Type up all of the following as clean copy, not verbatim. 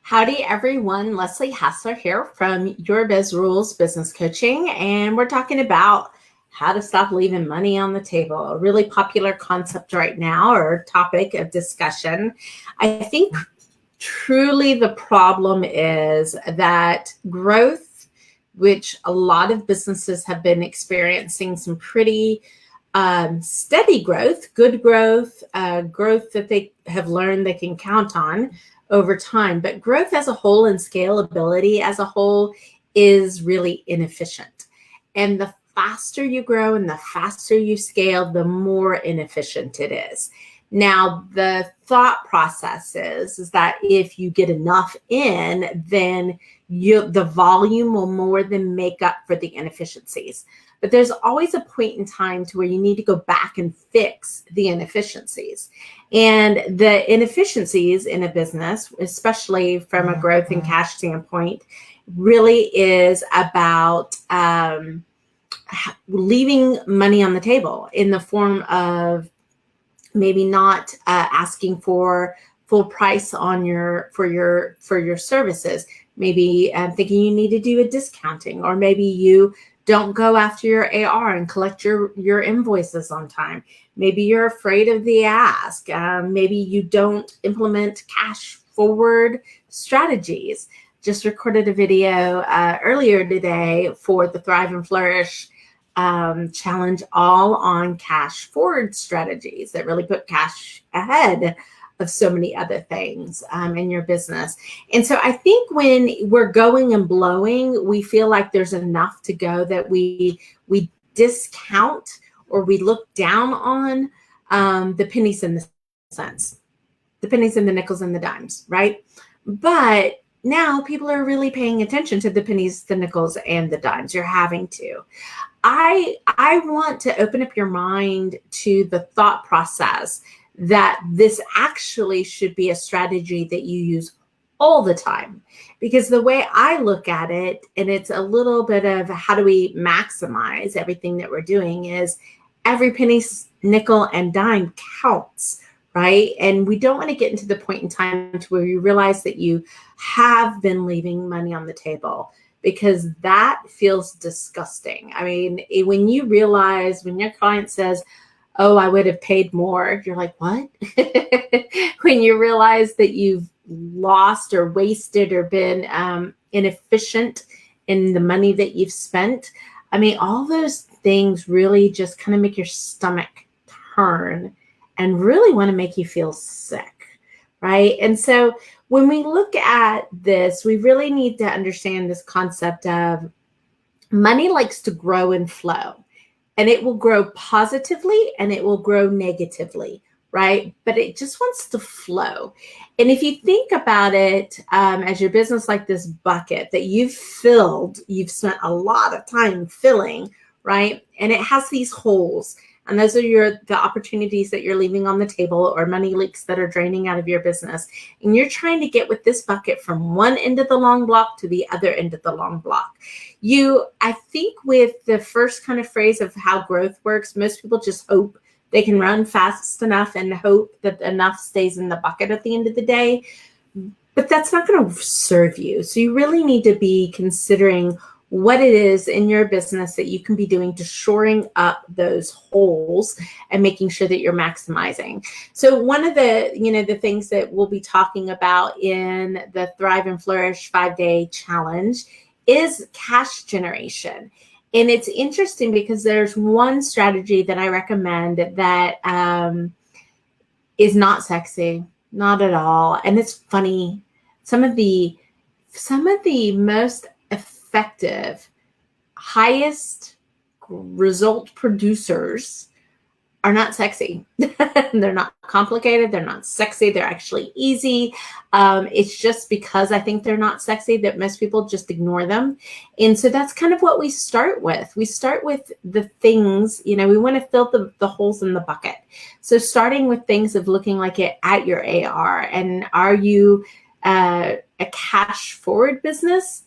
Howdy, everyone. Leslie Hassler here from Your Biz Rules Business Coaching, and we're talking about how to stop leaving money on the table, a really popular concept right now or topic of discussion. I think truly the problem is that growth, which a lot of businesses have been experiencing some pretty steady growth, good growth, growth that they have learned they can count on over time. But growth as a whole and scalability as a whole is really inefficient. And the faster you grow and the faster you scale, the more inefficient it is. Now, the thought process is that if you get enough in, then the volume will more than make up for the inefficiencies. But there's always a point in time to where you need to go back and fix the inefficiencies. And the inefficiencies in a business, especially from a growth and cash standpoint, really is about leaving money on the table in the form of maybe not asking for full price on for your services. Maybe thinking you need to do a discounting, or maybe you don't go after your AR and collect your invoices on time. Maybe you're afraid of the ask. Maybe you don't implement cash forward strategies. Just recorded a video earlier today for the Thrive and Flourish challenge, all on cash forward strategies that really put cash ahead of so many other things in your business. And so I think when we're going and blowing, we feel like there's enough to go that we discount or we look down on the pennies and the cents, the pennies and the nickels and the dimes, right? But now people are really paying attention to the pennies, the nickels, and the dimes. You're having to. I want to open up your mind to the thought process that this actually should be a strategy that you use all the time. Because the way I look at it, and it's a little bit of how do we maximize everything that we're doing, is every penny, nickel, and dime counts, right? And we don't want to get into the point in time to where you realize that you have been leaving money on the table, because that feels disgusting. I mean, when you realize, when your client says, oh, I would have paid more, you're like, what? When you realize that you've lost or wasted or been inefficient in the money that you've spent, I mean, all those things really just kind of make your stomach turn and really want to make you feel sick, right? And so when we look at this, we really need to understand this concept of money likes to grow and flow. And it will grow positively and it will grow negatively, right? But it just wants to flow. And if you think about it as your business like this bucket that you've filled, you've spent a lot of time filling, right? And it has these holes. And those are the opportunities that you're leaving on the table, or money leaks that are draining out of your business. And you're trying to get with this bucket from one end of the long block to the other end of the long block. I think with the first kind of phrase of how growth works, most people just hope they can run fast enough and hope that enough stays in the bucket at the end of the day. But that's not going to serve you. So you really need to be considering what it is in your business that you can be doing to shoring up those holes and making sure that you're maximizing. So one of the things that we'll be talking about in the Thrive and Flourish 5-day challenge is cash generation. And it's interesting because there's one strategy that I recommend that is not sexy, not at all. And it's funny. Some of the most effective, highest result producers are not sexy. They're not complicated. They're not sexy. They're actually easy. It's just because I think they're not sexy that most people just ignore them. And so that's kind of what we start with. We start with the things, we want to fill the holes in the bucket. So starting with things of looking like it at your AR. And are you a cash forward business?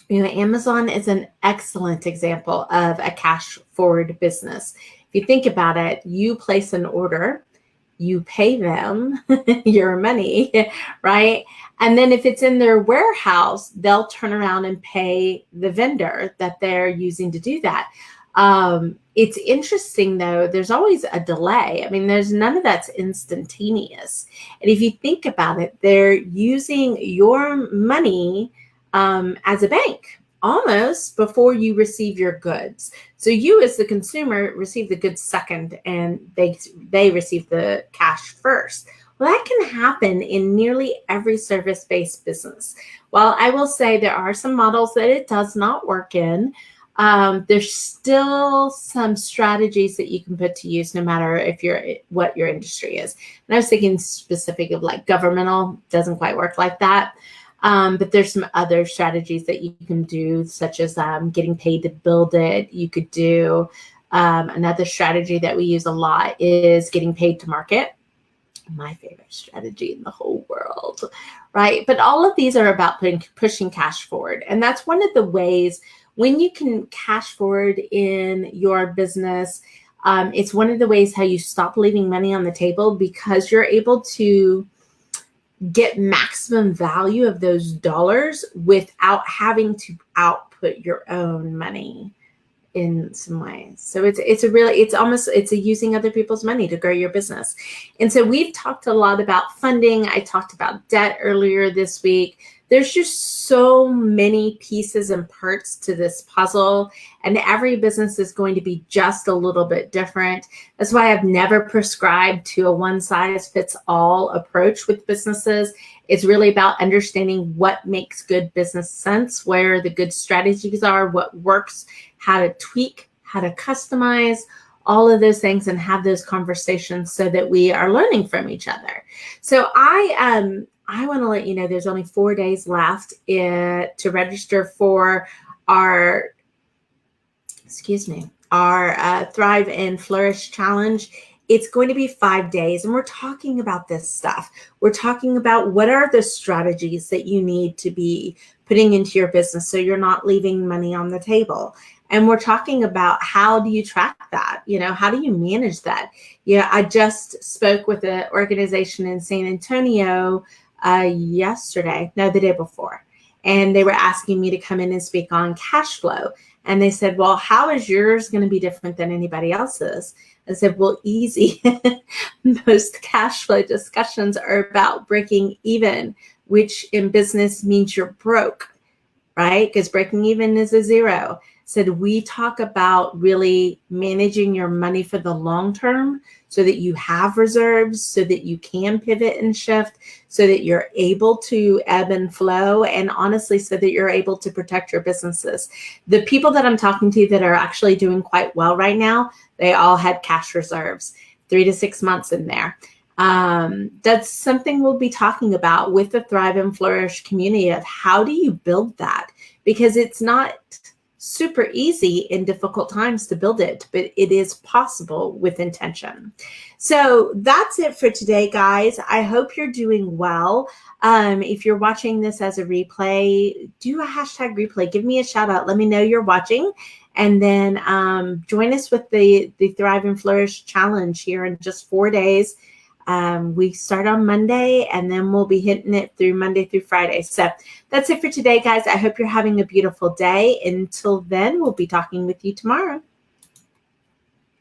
Amazon is an excellent example of a cash forward business. If you think about it, you place an order you pay them your money, right? And then if it's in their warehouse, they'll turn around and pay the vendor that they're using to do that. It's interesting though, there's always a delay. I mean, there's none of that's instantaneous. And if you think about it, they're using your money as a bank almost before you receive your goods. So you as the consumer receive the goods second and they receive the cash first. Well, that can happen in nearly every service-based business. While I will say there are some models that it does not work in, there's still some strategies that you can put to use no matter if what your industry is. And I was thinking specific of like governmental, doesn't quite work like that. But there's some other strategies that you can do, such as getting paid to build it. You could do another strategy that we use a lot is getting paid to market. My favorite strategy in the whole world, right? But all of these are about pushing cash forward. And that's one of the ways when you can cash forward in your business, it's one of the ways how you stop leaving money on the table because you're able to get maximum value of those dollars without having to output your own money in some ways. So it's a using other people's money to grow your business. And so we've talked a lot about funding. I talked about debt earlier this week. There's just so many pieces and parts to this puzzle, and every business is going to be just a little bit different. That's why I've never prescribed to a one-size-fits-all approach with businesses. It's really about understanding what makes good business sense, where the good strategies are, what works, how to tweak, how to customize, all of those things, and have those conversations so that we are learning from each other. So I want to let you know there's only 4 days left to register for our Thrive and Flourish Challenge. It's going to be 5 days, and we're talking about this stuff. We're talking about what are the strategies that you need to be putting into your business so you're not leaving money on the table. And we're talking about how do you track that? How do you manage that? I just spoke with an organization in San Antonio the day before, and they were asking me to come in and speak on cash flow. And they said, well, how is yours going to be different than anybody else's? I said, well, easy. Most cash flow discussions are about breaking even, which in business means you're broke, right? Because breaking even is a zero. Said we talk about really managing your money for the long term so that you have reserves, so that you can pivot and shift, so that you're able to ebb and flow, and honestly, so that you're able to protect your businesses. The people that I'm talking to that are actually doing quite well right now, they all had cash reserves, 3 to 6 months in there. That's something we'll be talking about with the Thrive and Flourish community of how do you build that? Because it's not super easy in difficult times to build it, but it is possible with intention. So that's it for today, guys. I hope you're doing well. If you're watching this as a replay, do a hashtag replay. Give me a shout out. Let me know you're watching. And then join us with the Thrive and Flourish Challenge here in just 4 days. We start on Monday, and then we'll be hitting it through Monday through Friday. So that's it for today, guys. I hope you're having a beautiful day. Until then, we'll be talking with you tomorrow.